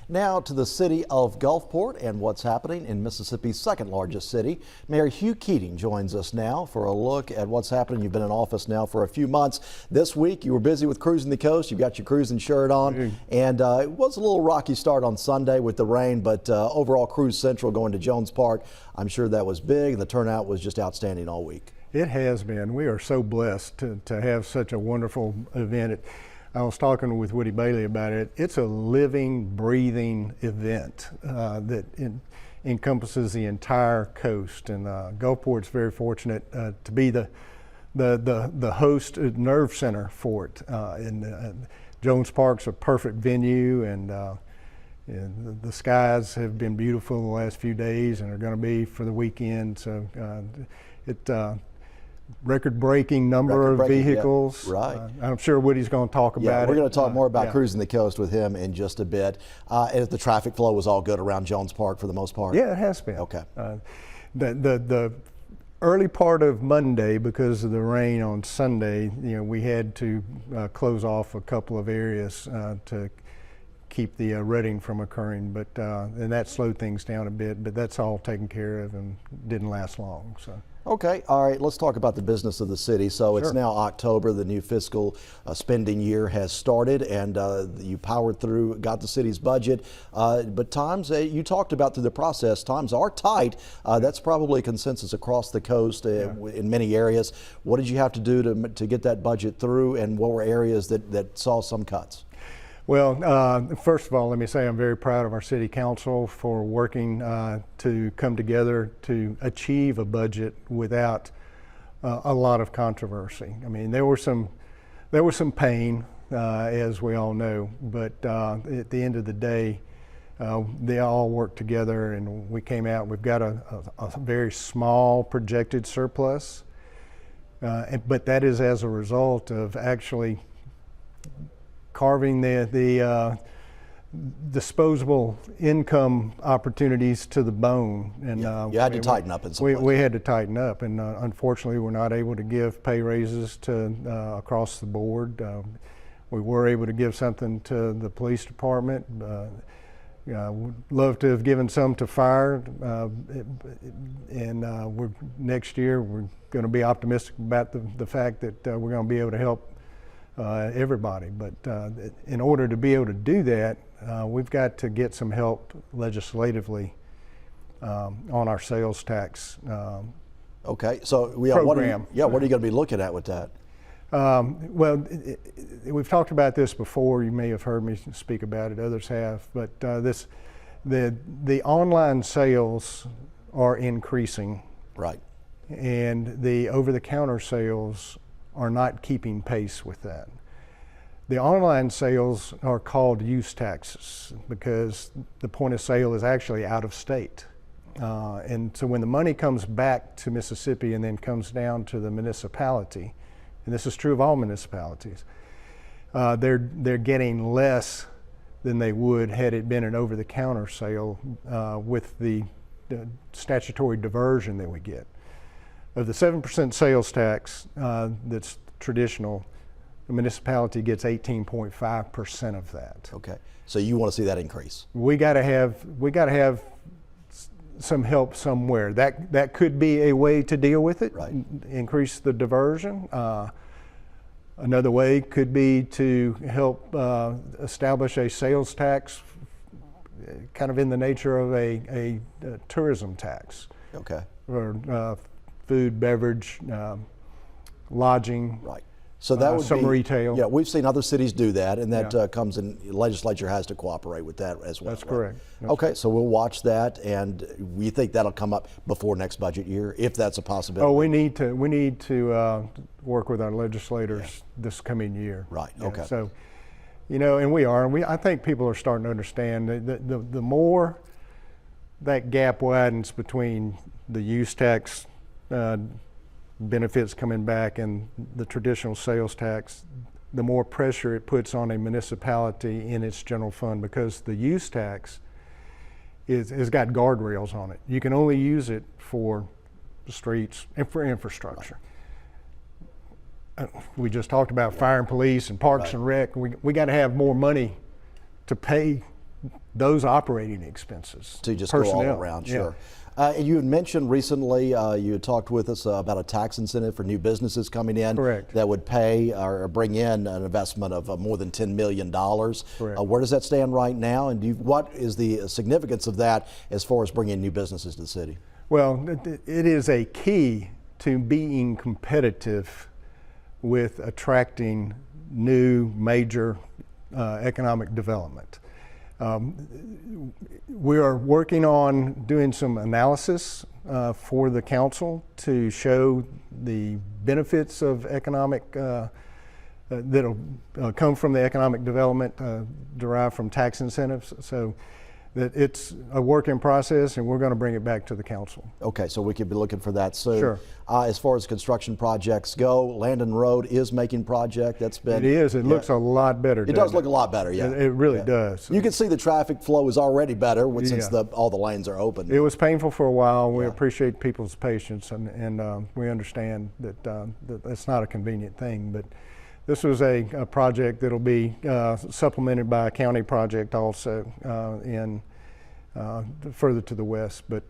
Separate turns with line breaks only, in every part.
Now to the city of Gulfport and what's happening in Mississippi's second largest city. Mayor Hugh Keating joins us now for a look at what's happening. You've been in office now for a few months. This week you were busy with cruising the coast. You've got your cruising shirt on, and it was a little rocky start on Sunday with the rain, but overall Cruise Central going to Jones Park, I'm sure that was big, and the turnout was just outstanding all week.
It has been. We are so blessed to have such a wonderful event. I was talking with Woody Bailey about it. It's a living, breathing event that encompasses the entire coast. And Gulfport's very fortunate to be the host nerve center for it. Jones Park's a perfect venue, and the skies have been beautiful the last few days and are going to be for the weekend. So record-breaking number of vehicles.
Yeah, right.
I'm sure Woody's going to talk about it.
We're going to talk more about cruising the coast with him in just a bit. And the traffic flow was all good around Jones Park for the most part?
Yeah, it has been.
Okay.
The early part of Monday, because of the rain on Sunday, we had to close off a couple of areas to keep the rutting from occurring, but and that slowed things down a bit, but that's all taken care of and didn't last long. So.
Okay, all right, let's talk about the business of the city. So it's now October, the new fiscal spending year has started, and you powered through, got the city's budget, but times, you talked about through the process, times are tight. That's probably a consensus across the coast in many areas. What did you have to do to get that budget through, and what were areas that saw some cuts?
Well, first of all, let me say I'm very proud of our city council for working to come together to achieve a budget without a lot of controversy. I mean, there was some pain, as we all know, but at the end of the day, they all worked together, and we came out. We've got a very small projected surplus, but that is as a result of actually carving the disposable income opportunities to the bone. And
you had to tighten up in some places.
We had to tighten up, and unfortunately we're not able to give pay raises to across the board. We were able to give something to the police department. Would love to have given some to fire, and next year we're going to be optimistic about the fact that we're going to be able to help everybody, but in order to be able to do that, we've got to get some help legislatively on our sales tax
okay, so
program.
What are you going to be looking at with that?
Well, we've talked about this before. You may have heard me speak about it. Others have, but the online sales are increasing,
right,
and the over-the-counter sales are not keeping pace with that. The online sales are called use taxes because the point of sale is actually out of state. And so when the money comes back to Mississippi and then comes down to the municipality, and this is true of all municipalities, they're getting less than they would had it been an over-the-counter sale with the statutory diversion that we get. Of the 7% sales tax that's traditional, the municipality gets 18.5% of that.
Okay, so you want to see that increase?
We got to have some help somewhere. That could be a way to deal with it.
Right.
Increase the diversion. Another way could be to help establish a sales tax, kind of in the nature of a tourism tax.
Okay.
Or food, beverage, lodging.
Right. So that would
some
be,
retail.
Yeah, we've seen other cities do that, and that comes in. The legislature has to cooperate with that as well.
That's correct.
Okay, so we'll watch that, and we think that'll come up before next budget year, if that's a possibility.
Oh, we need to work with our legislators this coming year.
Right. Okay.
So, and we are. I think people are starting to understand that the more that gap widens between the use tax benefits coming back and the traditional sales tax, the more pressure it puts on a municipality in its general fund, because the use tax has got guardrails on it. You can only use it for the streets and for infrastructure. We just talked about fire and police and parks and rec. We got to have more money to pay those operating expenses.
To just go all
personnel.
around,
Yeah.
sure. And you had mentioned recently, you had talked with us about a tax incentive for new businesses coming in.
Correct.
That would pay or bring in an investment of more than $10 million.
Correct.
Where does that stand right now? And what is the significance of that as far as bringing new businesses to the city?
Well, it is a key to being competitive with attracting new major economic development. We are working on doing some analysis for the council to show the benefits of economic that'll come from the economic development derived from tax incentives. So that it's a work in process, and we're going to bring it back to the council.
Okay, so we could be looking for that soon.
Sure.
As far as construction projects go, Landon Road is making project. That's been.
It is. It looks a lot better.
It does look a lot better. Yeah.
It really does.
You can see the traffic flow is already better since all the lanes are open.
It was painful for a while. We appreciate people's patience, and we understand that that it's not a convenient thing. But this was a project that'll be supplemented by a county project also in further to the west. But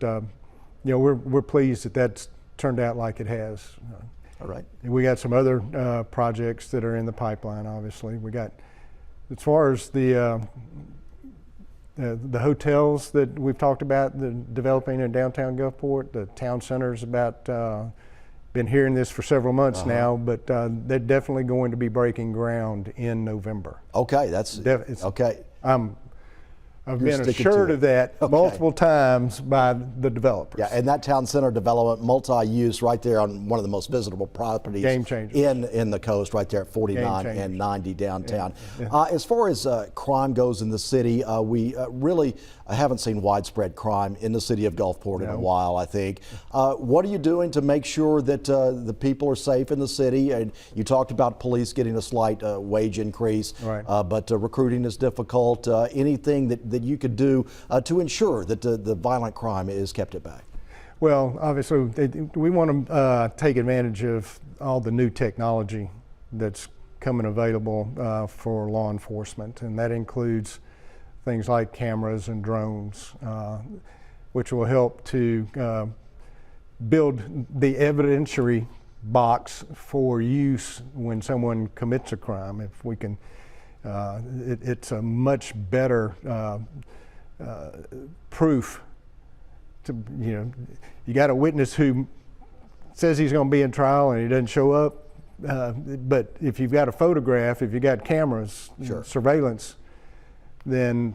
we're pleased that that's turned out like it has.
All right.
We got some other projects that are in the pipeline. Obviously, we got as far as the hotels that we've talked about, the developing in downtown Gulfport. The town center's about been hearing this for several months now, but they're definitely going to be breaking ground in November.
Okay, that's okay.
I've been assured of that multiple times by the developers.
Yeah, and that town center development, multi-use, right there on one of the most visitable properties
Game changers.
in the coast, right there at 49 and 90 downtown. As far as crime goes in the city, we really haven't seen widespread crime in the city of Gulfport in a while, I think. What are you doing to make sure that the people are safe in the city? And you talked about police getting a slight wage increase, but recruiting is difficult. Anything that you could do to ensure that the violent crime is kept at bay?
Well, obviously, we want to take advantage of all the new technology that's coming available for law enforcement, and that includes things like cameras and drones, which will help to build the evidentiary box for use when someone commits a crime. If we can, it's a much better proof. You got a witness who says he's going to be in trial and he doesn't show up. But if you've got a photograph, if you got cameras, surveillance, then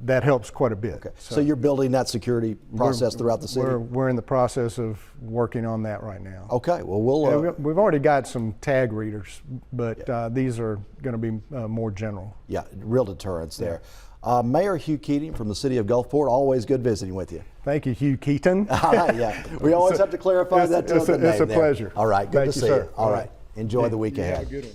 that helps quite a bit.
Okay. So you're building that security process throughout the city?
We're in the process of working on that right now.
Okay. Well,
we've already got some tag readers, but these are going to be more general.
Yeah, real deterrence there. Mayor Hugh Keating from the city of Gulfport, always good visiting with you.
Thank you, Hugh Keating.
All right, yeah. We always have to clarify that.
It's a pleasure.
All right, good to see you.
Sir.
All right. Enjoy the week ahead.
Have a good one.